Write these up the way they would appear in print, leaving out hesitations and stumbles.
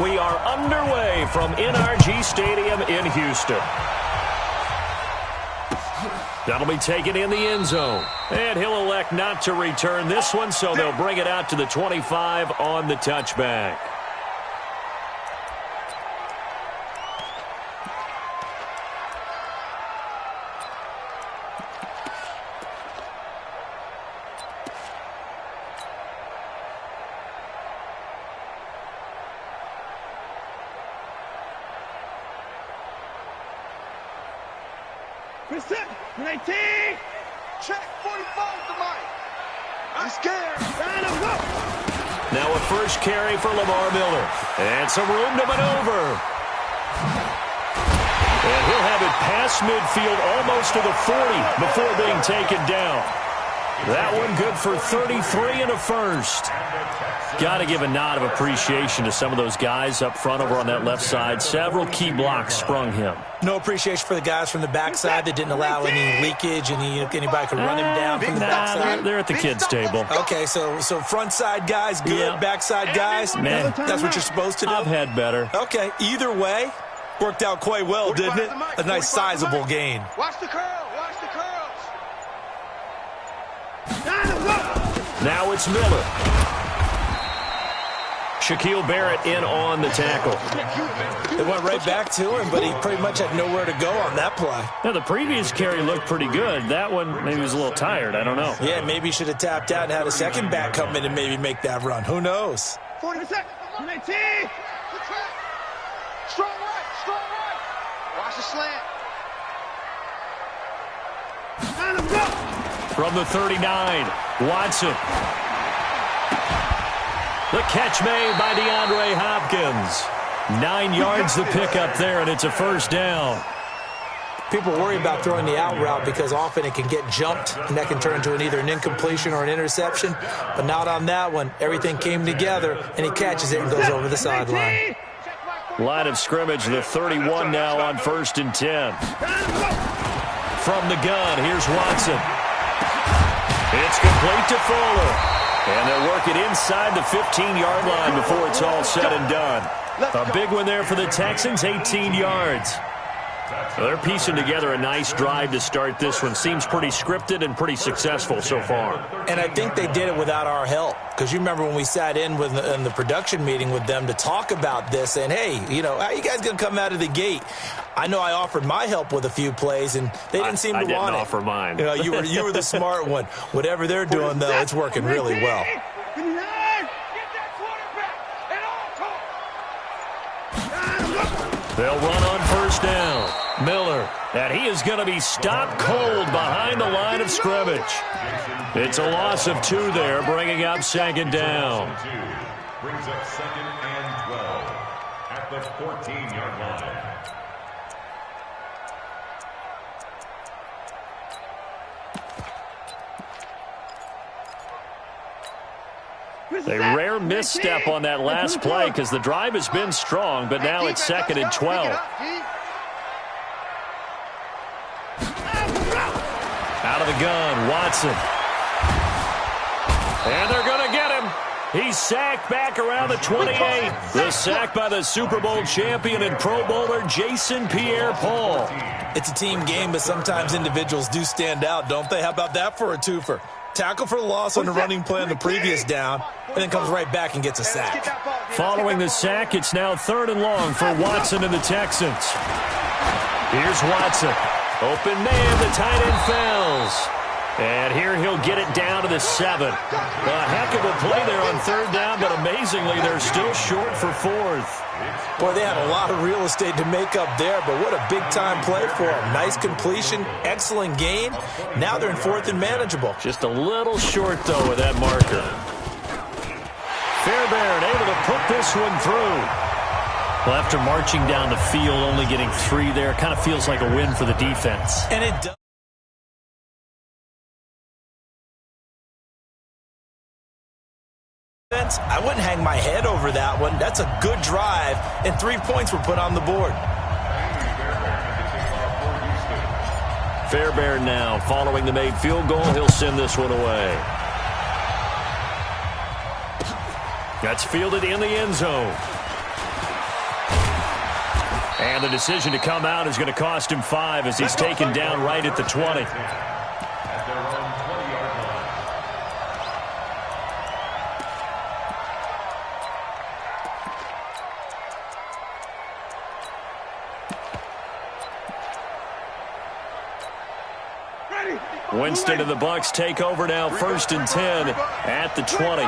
we are underway from NRG Stadium in Houston. That'll be taken in the end zone. And he'll elect not to return this one, so they'll bring it out to the 25 on the touchback. Reset, 19. Check, 45 to Mike. I'm scared. Now a first carry for Lamar Miller. And some room to maneuver. And he'll have it past midfield almost to the 40 before being taken down. That one good for 33 and a first. Got to give a nod of appreciation to some of those guys up front over on that left side. Several key blocks sprung him. No appreciation for the guys from the backside that didn't allow any leakage, and anybody could run him down from the backside. They're at the kids' table. Okay, so front side guys good, yeah. Backside guys, man, that's what you're supposed to do. I've had better. Okay, either way, worked out quite well, didn't it? A nice sizable gain. Watch the curl, watch the curls. Now it's Miller. Shaquille Barrett in on the tackle. It went right back to him, but he pretty much had nowhere to go on that play. Now, the previous carry looked pretty good. That one, maybe he was a little tired. I don't know. Yeah, maybe he should have tapped out and had a second back come in and maybe make that run. Who knows? 40 seconds. 19. Strong right, strong right. Watch the slant. From the 39, Watson. The catch made by DeAndre Hopkins. 9 yards the pickup there, and it's a first down. People worry about throwing the out route because often it can get jumped, and that can turn into either an incompletion or an interception. But not on that one. Everything came together, and he catches it and goes over the sideline. Line of scrimmage, the 31 now on 1st and 10. From the gun, here's Watson. It's complete to Fuller. And they'll work it inside the 15-yard line before it's all said and done. A big one there for the Texans, 18 yards. So they're piecing together a nice drive to start this one. Seems pretty scripted and pretty successful so far. And I think they did it without our help. Because you remember when we sat in the production meeting with them to talk about this, and, hey, how are you guys going to come out of the gate? I know I offered my help with a few plays, and they didn't seem to want it. I didn't offer mine. You were the smart one. Whatever they're doing, though, it's working really well. They'll run on first down. Miller, and he is going to be stopped cold behind the line of scrimmage. It's a loss of 2 there, bringing up second down. Brings up 2nd and 12 at the 14-yard line. A rare misstep on that last play because the drive has been strong, but now it's 2nd and 12. Out of the gun, Watson. And they're going to get him. He's sacked back around the 28. The sack by the Super Bowl champion and Pro Bowler Jason Pierre-Paul. It's a team game, but sometimes individuals do stand out, don't they? How about that for a twofer? Tackle for loss on the running play on the previous down, and then comes right back and gets a sack. Following the sack, it's now 3rd and long for Watson and the Texans. Here's Watson. Open man, the tight end fails. And here he'll get it down to the 7. A heck of a play there on 3rd down, but amazingly, they're still short for 4th. Boy, they had a lot of real estate to make up there, but what a big-time play for them. Nice completion, excellent gain. Now they're in 4th and manageable. Just a little short, though, with that marker. Fairbairn able to put this one through. Well, after marching down the field, only getting 3 there, kind of feels like a win for the defense. And it does. I wouldn't hang my head over that one. That's a good drive, and 3 points were put on the board. Fairbairn now, following the made field goal, he'll send this one away. That's fielded in the end zone. And the decision to come out is going to cost him 5 as he's taken down right at the 20. At their own 20-yard line. Winston and the Bucs take over now, 1st and 10 at the 20.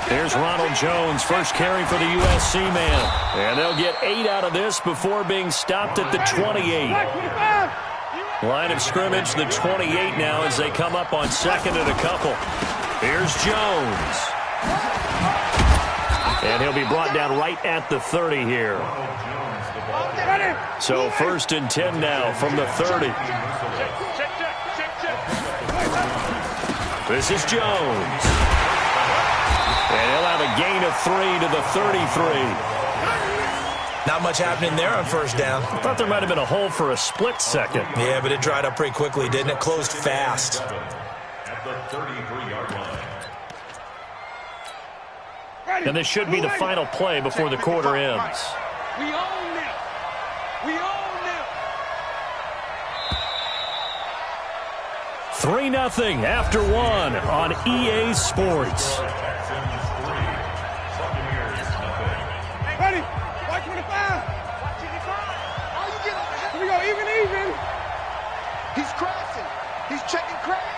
Here's Ronald Jones, first carry for the USC man. And they'll get 8 out of this before being stopped at the 28. Line of scrimmage, the 28 now as they come up on 2nd and a couple. Here's Jones. And he'll be brought down right at the 30 here. So 1st and 10 now from the 30. This is Jones. And he'll have a gain of 3 to the 33. Not much happening there on 1st down. I thought there might have been a hole for a split second. Yeah, but it dried up pretty quickly, didn't it? Closed fast. At the 33-yard line. And this should be the final play before the quarter ends. We own them. We own them. 3-0 after 1 on EA Sports. Ready? White 25. Here we go, even. He's crashing. He's checking crash.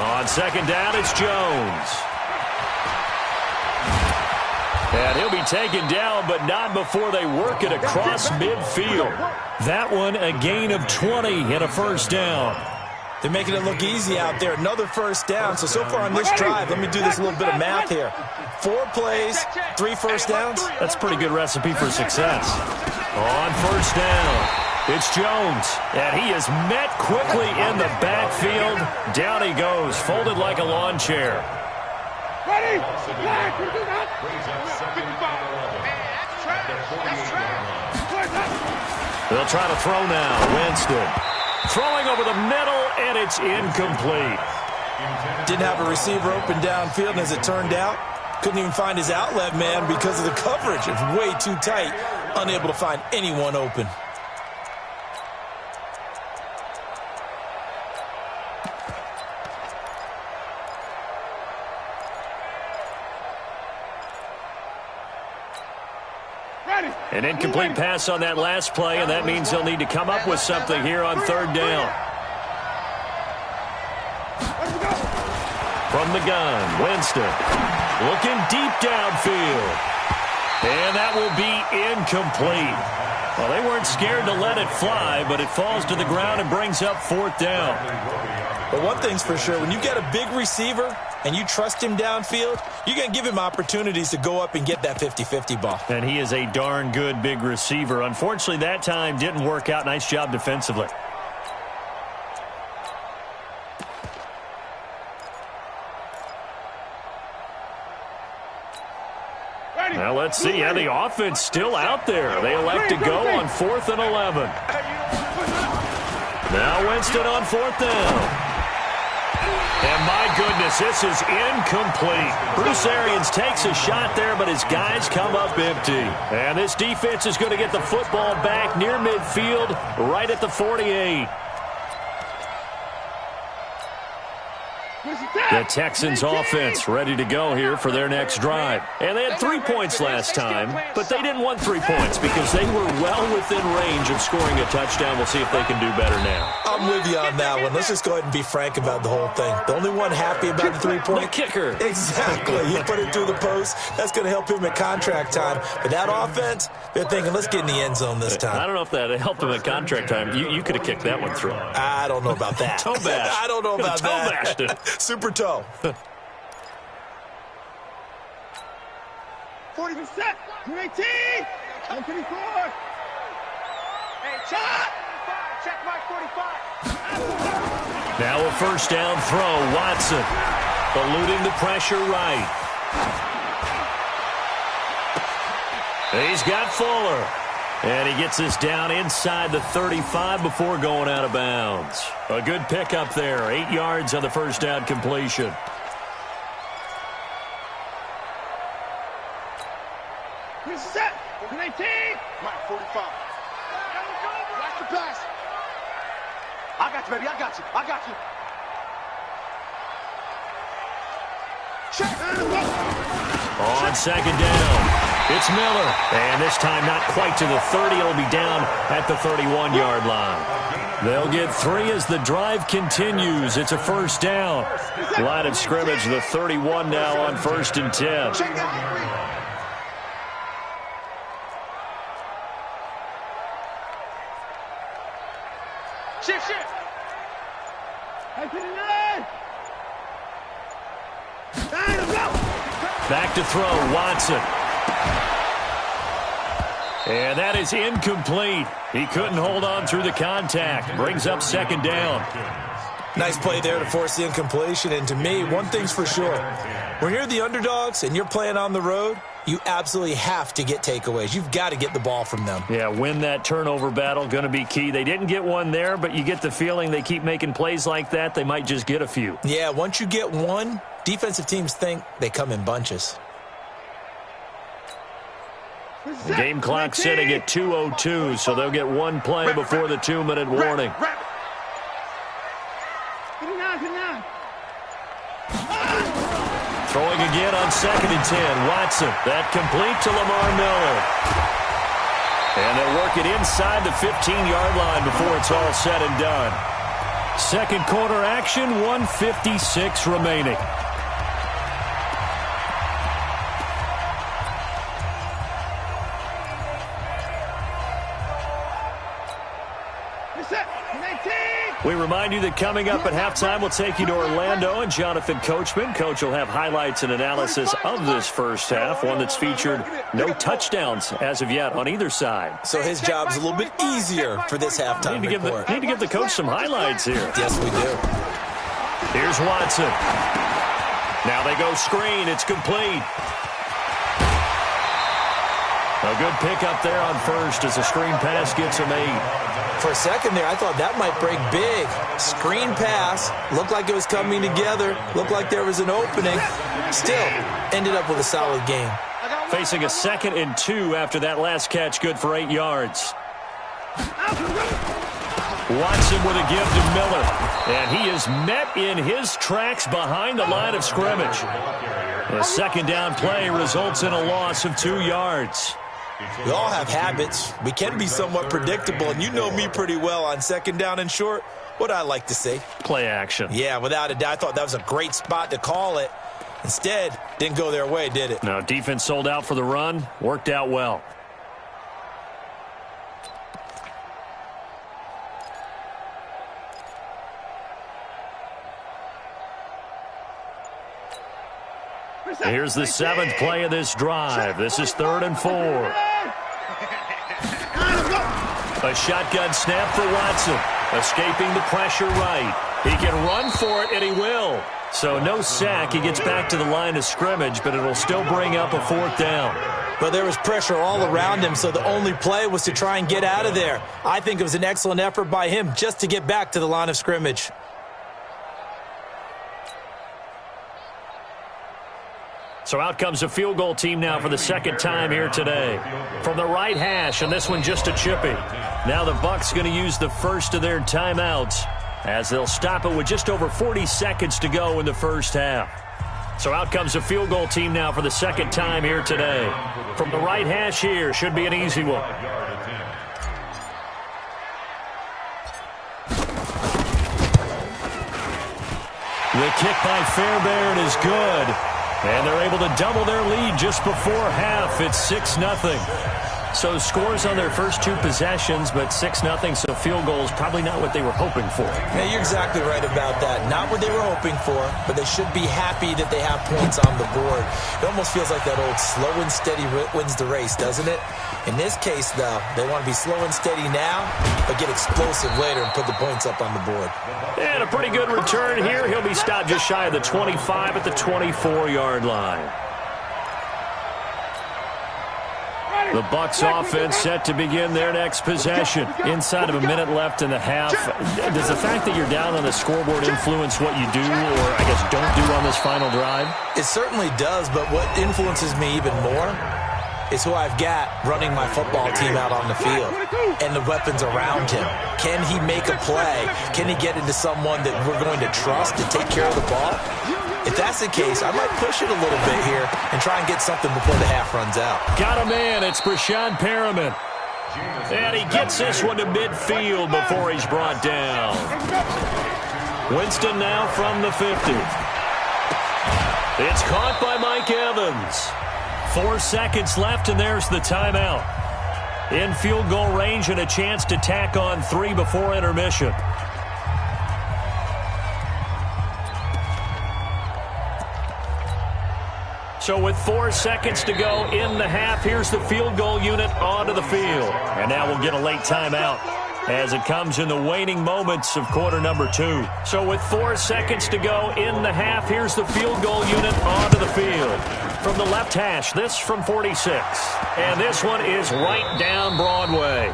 On 2nd down, it's Jones. And he'll be taken down, but not before they work it across midfield. That one, a gain of 20 and a 1st down. They're making it look easy out there. Another 1st down. So far on this drive, let me do this little bit of math here. 4 plays, 3 1st downs. That's a pretty good recipe for success. On 1st down, it's Jones. And he is met quickly in the backfield. Down he goes, folded like a lawn chair. Ready? Brings up 2nd and 11. At the 48-yard line. They'll try to throw now. Winston throwing over the middle, and it's incomplete. Didn't have a receiver open downfield, and as it turned out, couldn't even find his outlet man because of the coverage. It's way too tight, unable to find anyone open. An incomplete pass on that last play, and that means they'll need to come up with something here on 3rd down. From the gun, Winston looking deep downfield. And that will be incomplete. Well, they weren't scared to let it fly, but it falls to the ground and brings up 4th down. But one thing's for sure, when you get a big receiver and you trust him downfield, you're going to give him opportunities to go up and get that 50-50 ball. And he is a darn good big receiver. Unfortunately, that time didn't work out. Nice job defensively. Now let's see how the offense still out there. They elect to go on 4th and 11. Now Winston on 4th down. And my goodness, this is incomplete. Bruce Arians takes a shot there, but his guys come up empty. And this defense is going to get the football back near midfield, right at the 48. The Texans offense ready to go here for their next drive. And they had 3 points last time, but they didn't want 3 points because they were well within range of scoring a touchdown. We'll see if they can do better now. I'm with you on that one. Let's just go ahead and be frank about the whole thing. The only one happy about the 3-point. The kicker. Exactly. He put it through the post. That's going to help him at contract time. But that offense, they're thinking, let's get in the end zone this time. I don't know if that helped him at contract time. You could have kicked that one through. I don't know about that. Toe bash. I don't know about toe that. bashed it. Super toe. 40%. 218. 154. Hey, check my 45. Now a 1st down throw. Watson eluding the pressure right. He's got Fuller. And he gets this down inside the 35 before going out of bounds. A good pickup there. 8 yards on the 1st down completion. you, baby. I got you. I got you. Check. On second down, it's Miller. And this time not quite to the 30. It'll be down at the 31-yard line. They'll get 3 as the drive continues. It's a first down. Line of scrimmage, the 31 now on 1st and 10. Check that. Shift. Back to throw, Watson. And that is incomplete. He couldn't hold on through the contact. Brings up second down. Nice play there to force the incompletion. And to me, one thing's for sure. When you're the underdogs and you're playing on the road, you absolutely have to get takeaways. You've got to get the ball from them. Yeah, win that turnover battle, going to be key. They didn't get one there, but you get the feeling they keep making plays like that, they might just get a few. Yeah, once you get one, defensive teams think they come in bunches. The game clock sitting at 2:02, so they'll get one play before the 2-minute warning. Throwing again on 2nd and 10. Watson, that complete to Lamar Miller. And they'll work it inside the 15-yard line before it's all said and done. Second quarter action, 1:56 remaining. We remind you that coming up at halftime, we'll take you to Orlando and Jonathan Coachman. Coach will have highlights and analysis of this first half, one that's featured no touchdowns as of yet on either side. So his job's a little bit easier for this halftime report. Need to give the coach some highlights here. Yes, we do. Here's Watson. Now they go screen. It's complete. A good pickup there on first as the screen pass gets him 8. For a second there, I thought that might break big. Screen pass. Looked like it was coming together. Looked like there was an opening. Still, ended up with a solid game. Facing a 2nd and 2 after that last catch, good for 8 yards. Watson with a give to Miller. And he is met in his tracks behind the line of scrimmage. A second down play results in a loss of 2 yards. We all have habits. We can be somewhat predictable, and you know me pretty well on 2nd down and short. What I like to say? Play action. Yeah, without a doubt. I thought that was a great spot to call it. Instead, didn't go their way, did it? No, defense sold out for the run. Worked out well. Here's the 7th play of this drive. This is 3rd and 4. A shotgun snap for Watson. Escaping the pressure right. He can run for it, and he will. So no sack. He gets back to the line of scrimmage, but it'll still bring up a 4th down. But there was pressure all around him, so the only play was to try and get out of there. I think it was an excellent effort by him just to get back to the line of scrimmage. So out comes a field goal team now for the 2nd time here today. From the right hash, and this one just a chippy. Now the Bucs going to use the first of their timeouts as they'll stop it with just over 40 seconds to go in the first half. So out comes a field goal team now for the 2nd time here today. From the right hash here, should be an easy one. The kick by Fairbairn is good. And they're able to double their lead just before half. It's 6-0. So scores on their first 2 possessions, but 6-0, so field goals probably not what they were hoping for. Yeah, you're exactly right about that. Not what they were hoping for, but they should be happy that they have points on the board. It almost feels like that old slow and steady wins the race, doesn't it? In this case, though, they want to be slow and steady now, but get explosive later and put the points up on the board. And a pretty good return here. He'll be stopped just shy of the 25 at the 24-yard line. The Bucs offense set to begin their next possession. Inside of a minute left in the half. Does the fact that you're down on the scoreboard influence what you do, or I guess don't do on this final drive? It certainly does, but what influences me even more is who I've got running my football team out on the field and the weapons around him. Can he make a play? Can he get into someone that we're going to trust to take care of the ball? If that's the case, I might push it a little bit here and try and get something before the half runs out. Got a man. It's Brashad Perriman. And he gets this one to midfield before he's brought down. Winston now from the 50. It's caught by Mike Evans. 4 seconds left, and there's the timeout. In field goal range and a chance to tack on 3 before intermission. So with 4 seconds to go in the half, here's the field goal unit onto the field. And now we'll get a late timeout as it comes in the waning moments of quarter number 2. So with 4 seconds to go in the half, here's the field goal unit onto the field. From the left hash, this from 46. And this one is right down Broadway.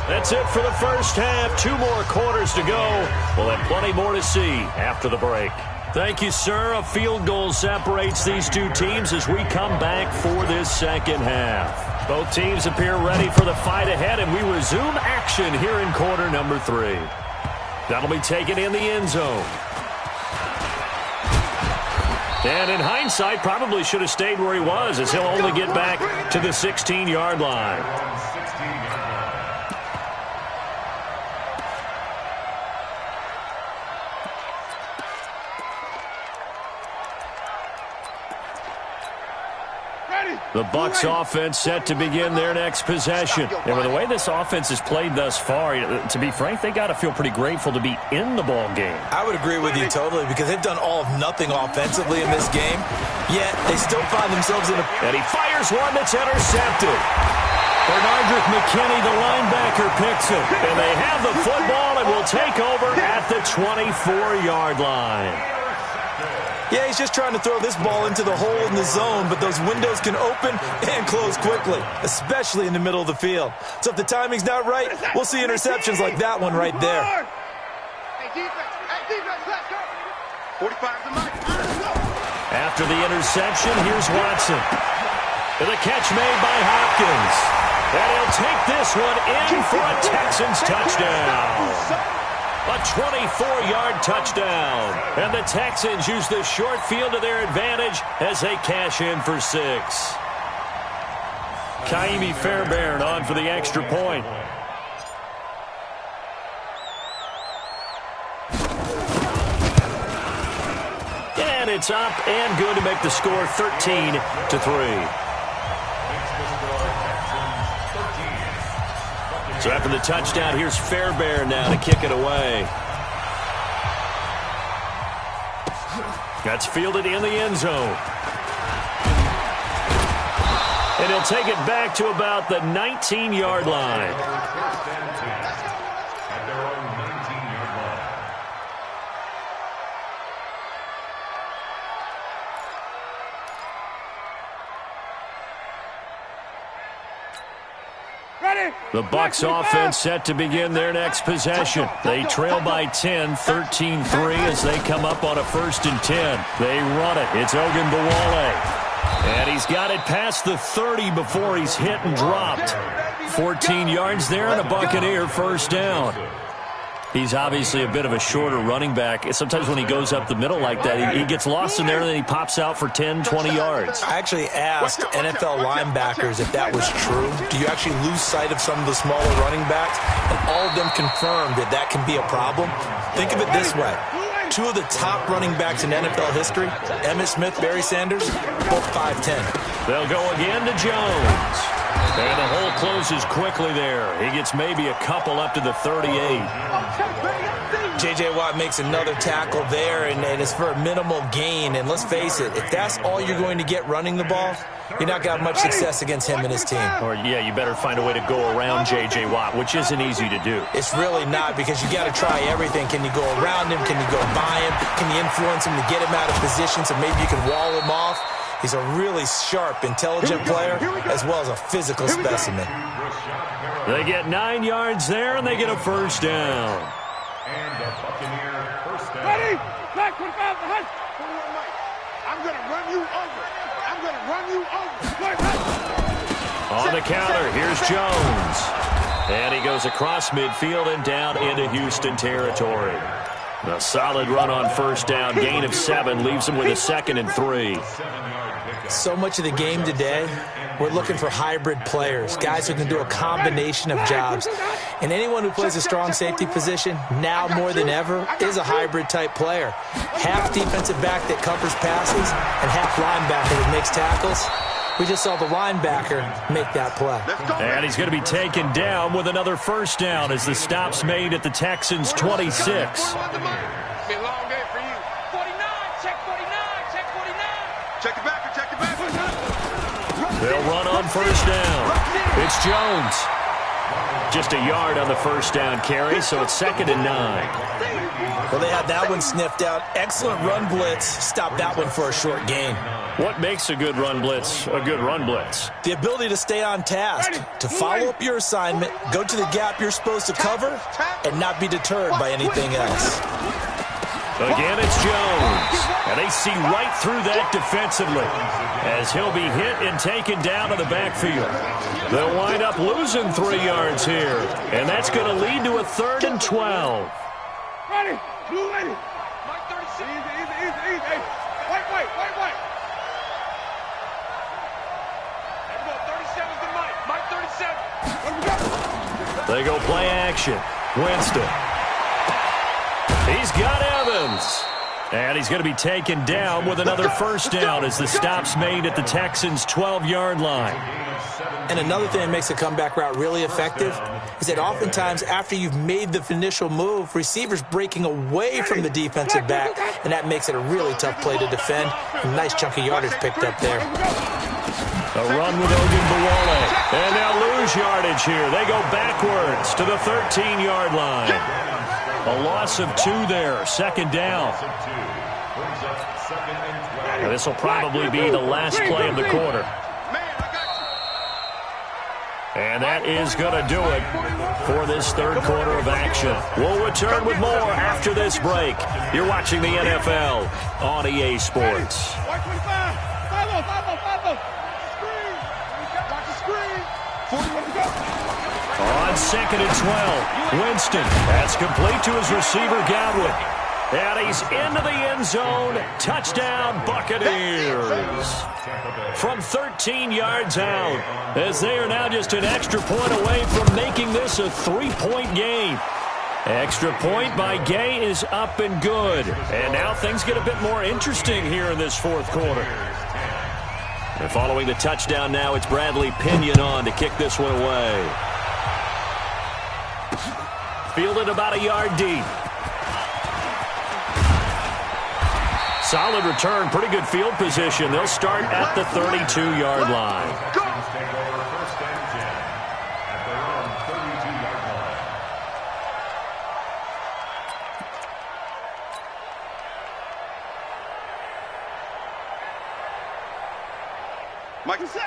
That's it for the first half. 2 more quarters to go. We'll have plenty more to see after the break. Thank you, sir. A field goal separates these two teams as we come back for this second half. Both teams appear ready for the fight ahead, and we resume action here in quarter number 3. That'll be taken in the end zone. And in hindsight, probably should have stayed where he was, as he'll only get back to the 16-yard line. The Bucs offense set to begin their next possession. And with the way this offense has played thus far, to be frank, they got to feel pretty grateful to be in the ball game. I would agree with you totally because they've done all of nothing offensively in this game, yet they still find themselves in a... And he fires one that's intercepted. Bernardrick McKinney, the linebacker, picks it. And they have the football and will take over at the 24-yard line. Yeah, he's just trying to throw this ball into the hole in the zone, but those windows can open and close quickly, especially in the middle of the field. So if the timing's not right, we'll see interceptions like that one right there. After the interception, here's Watson. And the catch made by Hopkins. And he'll take this one in for a Texans touchdown. A 24-yard touchdown. And the Texans use the short field to their advantage as they cash in for 6. Kaimi Fairbairn on for the extra point. And it's up and good to make the score 13-3. So after the touchdown, here's Fairbairn now to kick it away. That's fielded in the end zone. And he'll take it back to about the 19-yard line. The Bucs offense set to begin their next possession. They trail by 10, 13-3 as they come up on a 1st and 10. They run it. It's Ogunbowale. And he's got it past the 30 before he's hit and dropped. 14 yards there and a Buccaneer first down. He's obviously a bit of a shorter running back. Sometimes when he goes up the middle like that, he gets lost in there and then he pops out for 10, 20 yards. I actually asked NFL linebackers if that was true. Do you actually lose sight of some of the smaller running backs? And all of them confirmed that that can be a problem. Think of it this way. 2 of the top running backs in NFL history, Emmitt Smith, Barry Sanders, both 5'10". They'll go again to Jones. And the hole closes quickly there. He gets maybe a couple up to the 38. J.J. Watt makes another tackle there, and it's for a minimal gain. And let's face it, if that's all you're going to get running the ball, you're not going to have much success against him and his team. Or, yeah, you better find a way to go around J.J. Watt, which isn't easy to do. It's really not because you got to try everything. Can you go around him? Can you go by him? Can you influence him to get him out of position so maybe you can wall him off? He's a really sharp, intelligent player as well as a physical specimen. They get 9 yards there, and they get a first down. And the Buccaneer first down. Ready? Black 25 the hunt. I'm going to run you over. I'm going to run you over. On the counter, here's Jones. And he goes across midfield and down into Houston territory. A solid run on first down, gain of 7, leaves him with a 2nd and 3. So much of the game today, we're looking for hybrid players, guys who can do a combination of jobs. And anyone who plays a strong safety position, now more than ever, is a hybrid-type player. Half defensive back that covers passes and half linebacker that makes tackles. We just saw the linebacker make that play. And he's going to be taken down with another first down as the stop's made at the Texans' 26. Be a long day for you. 49, check 49, check 49. Check it back, check it back. They'll run on first down. It's Jones. Just a yard on the first down carry, so it's 2nd and 9. Well, they had that one sniffed out. Excellent run blitz. Stopped that one for a short gain. What makes a good run blitz a good run blitz? The ability to stay on task, to follow up your assignment, go to the gap you're supposed to cover, and not be deterred by anything else. Again, it's Jones. And they see right through that defensively as he'll be hit and taken down to the backfield. They'll wind up losing 3 yards here, and that's going to lead to a 3rd and 12. Ready, blue lady. Mike 36. Easy. Hey, wait. Let's go, 37's the Mike. Mike 37. They go play action. Winston. He's got Evans. And he's going to be taken down with another first down as the stop's made at the Texans' 12-yard line. And another thing that makes a comeback route really effective is that oftentimes after you've made the initial move, receivers breaking away from the defensive back, and that makes it a really tough play to defend. A nice chunk of yardage picked up there. A run with Ogunbowale. And they'll lose yardage here. They go backwards to the 13-yard line. A loss of 2 there, 2nd down. This will probably be the last play of the quarter. And that is going to do it for this 3rd quarter of action. We'll return with more after this break. You're watching the NFL on EA Sports. On 2nd and 12, Winston. That's complete to his receiver, Godwin. And he's into the end zone. Touchdown, Buccaneers. From 13 yards out, as they are now just an extra point away from making this a 3-point game. Extra point by Gay is up and good. And now things get a bit more interesting here in this 4th quarter. And following the touchdown now, it's Bradley Pinion on to kick this one away. Fielded about a yard deep. Solid return, pretty good field position. They'll start at the 32-yard line.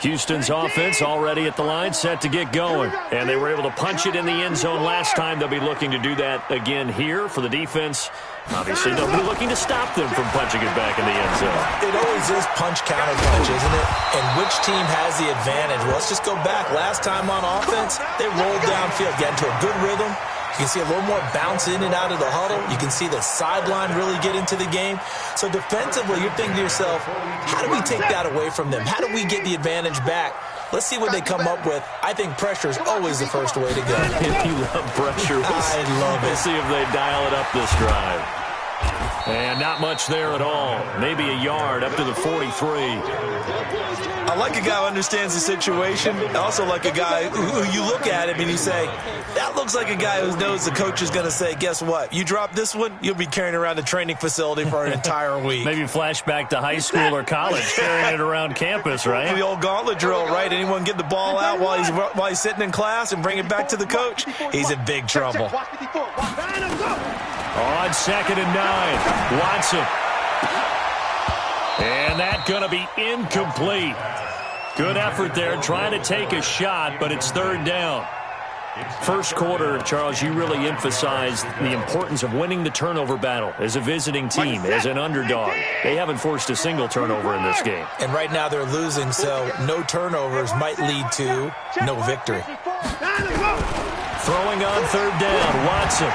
Houston's offense already at the line, set to get going. And they were able to punch it in the end zone last time. They'll be looking to do that again here for the defense. Obviously, they'll be looking to stop them from punching it back in the end zone. It always is punch-counter-punch, isn't it? And which team has the advantage? Well, let's just go back. Last time on offense, they rolled downfield, got into a good rhythm. You can see a little more bounce in and out of the huddle. You can see the sideline really get into the game. So defensively, you're thinking to yourself, how do we take that away from them? How do we get the advantage back? Let's see what they come up with. I think pressure is always the first way to go. You love pressure. I love it. We'll see if they dial it up this drive. And not much there at all. Maybe a yard up to the 43. I like a guy who understands the situation. I also like a guy who you look at him and you say, that looks like a guy who knows the coach is going to say, guess what? You drop this one, you'll be carrying around the training facility for an entire week. Maybe flashback to high school or college, carrying it around campus, right? The old gauntlet drill, right? Anyone get the ball out while he's sitting in class and bring it back to the coach? He's in big trouble. On 2nd and 9, Watson. And that's going to be incomplete. Good effort there trying to take a shot, but it's 3rd down. First quarter, Charles, you really emphasized the importance of winning the turnover battle as a visiting team, as an underdog. They haven't forced a single turnover in this game. And right now they're losing, so no turnovers might lead to no victory. Throwing on third down, Watson.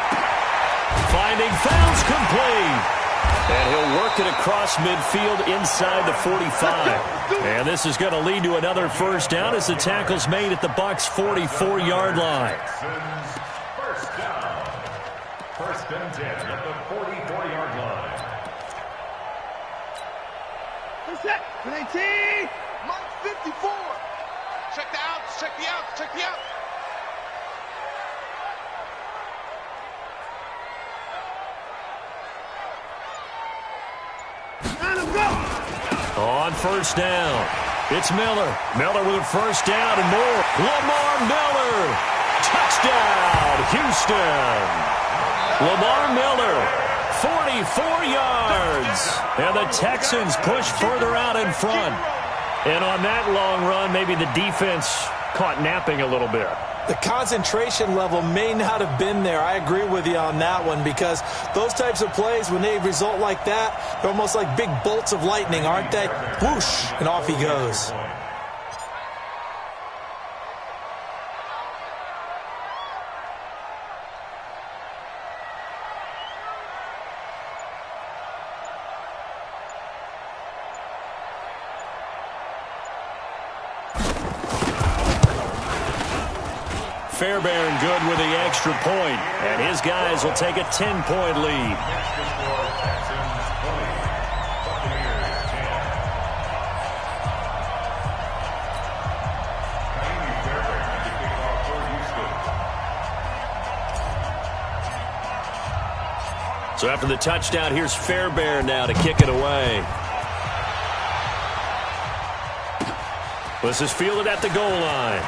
Finding fouls complete. And he'll work it across midfield inside the 45. And this is going to lead to another first down as the tackle's made at the Bucs' 44-yard line. First down. First and 10 at the 44-yard line. Set. 19. Mike 54. Check the outs. Check the outs. Check the outs. On first down, it's Miller. Miller with a first down and more. Lamar Miller. Touchdown, Houston. Lamar Miller, 44 yards. And the Texans push further out in front. And on that long run, maybe the defense caught napping a little bit. The concentration level may not have been there. I agree with you on that one, because those types of plays, when they result like that, they're almost like big bolts of lightning, aren't they? Whoosh, and off he goes. Fairbairn good with the extra point, and his guys will take a 10-point lead. So after the touchdown, here's Fairbairn now to kick it away. This is fielded at the goal line.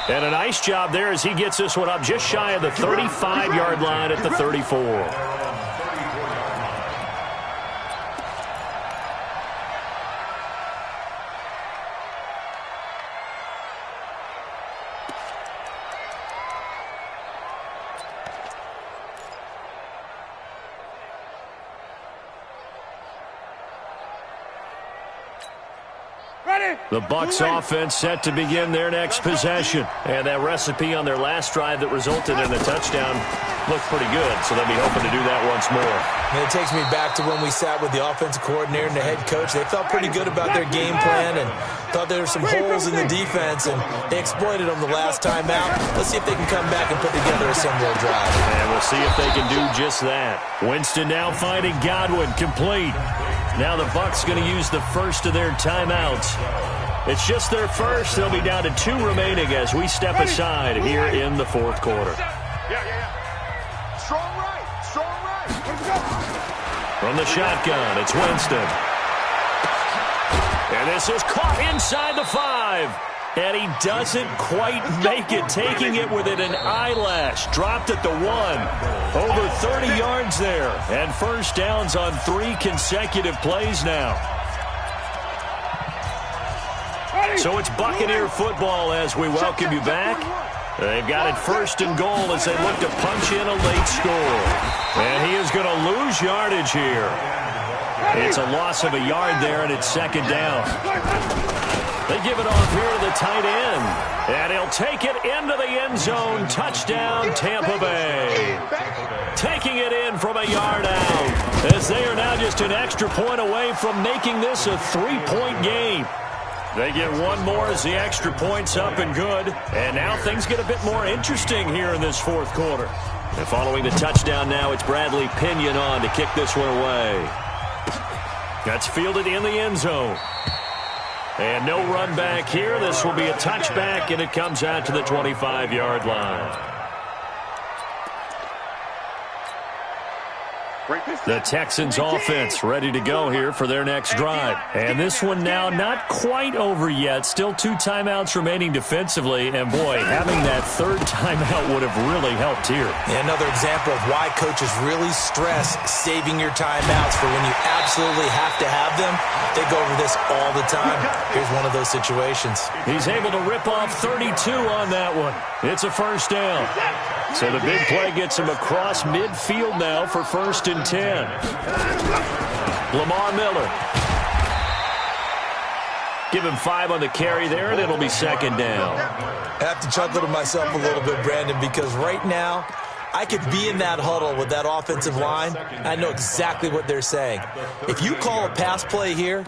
And a nice job there as he gets this one up just shy of the 35-yard line at the 34. The Bucs offense set to begin their next possession. And that recipe on their last drive that resulted in a touchdown looked pretty good, so they'll be hoping to do that once more. And it takes me back to when we sat with the offensive coordinator and the head coach. They felt pretty good about their game plan and thought there were some holes in the defense, and they exploited them the last time out. Let's see if they can come back and put together a similar drive. And we'll see if they can do just that. Winston now finding Godwin complete. Now the Bucs going to use the first of their timeouts. It's just their first. They'll be down to 2 remaining as we step aside here in the fourth quarter. Strong right. Strong right. Let's go. From the shotgun, it's Winston. And this is caught inside the 5. And he doesn't quite make it, taking it within an eyelash. Dropped at the 1. Over 30 yards there. And first downs on 3 consecutive plays now. So it's Buccaneer football as we welcome you back. They've got it first and goal as they look to punch in a late score. And he is going to lose yardage here. It's a loss of a yard there, and it's second down. They give it off here to the tight end. And he'll take it into the end zone. Touchdown, Tampa Bay. Taking it in from a yard out, as they are now just an extra point away from making this a 3-point game. They get one more as the extra point's up and good. And now things get a bit more interesting here in this fourth quarter. And following the touchdown now, it's Bradley Pinion on to kick this one away. That's fielded in the end zone. And no run back here. This will be a touchback, and it comes out to the 25-yard line. The Texans offense ready to go here for their next drive. And this one now not quite over yet. Still 2 timeouts remaining defensively. And, boy, having that third timeout would have really helped here. Yeah, another example of why coaches really stress saving your timeouts for when you absolutely have to have them. They go over this all the time. Here's one of those situations. He's able to rip off 32 on that one. It's a first down. So the big play gets him across midfield now for 1st and 10. Lamar Miller. Give him 5 on the carry there, and it'll be 2nd down. I have to chuckle to myself a little bit, Brandon, because right now I could be in that huddle with that offensive line. I know exactly what they're saying. If you call a pass play here,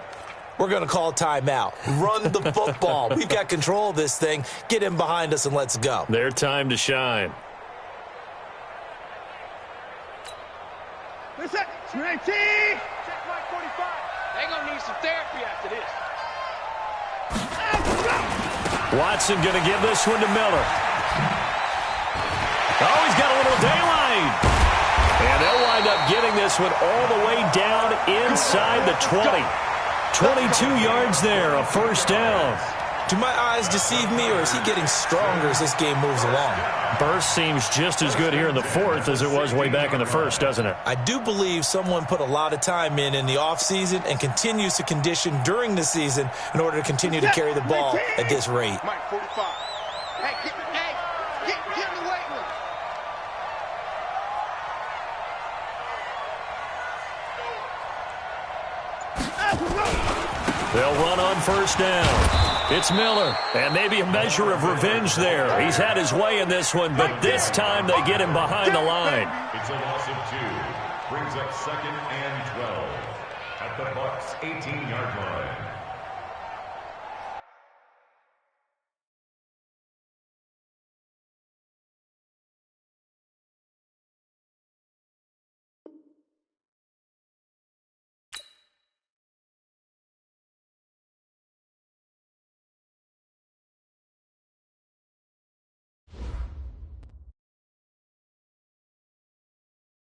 we're going to call a timeout. Run the football. We've got control of this thing. Get in behind us and let's go. Their time to shine. Listen, 19. Check Mike 45. They're going to need some therapy after this. Watson going to give this one to Miller. Oh, he's got a little daylight. And they'll wind up getting this one all the way down inside the 20. 22 yards there, a 1st down. Do my eyes deceive me, or is he getting stronger as this game moves along? Burst seems just as good here in the 4th as it was way back in the 1st, doesn't it? I do believe someone put a lot of time in the offseason and continues to condition during the season in order to continue to carry the ball at this rate. Mike 45. Hey, get in the weight room. They'll run on 1st down. It's Miller, and maybe a measure of revenge there. He's had his way in this one, but this time they get him behind the line. It's a loss of 2. Brings up 2nd and 12 at the Bucs' 18-yard line.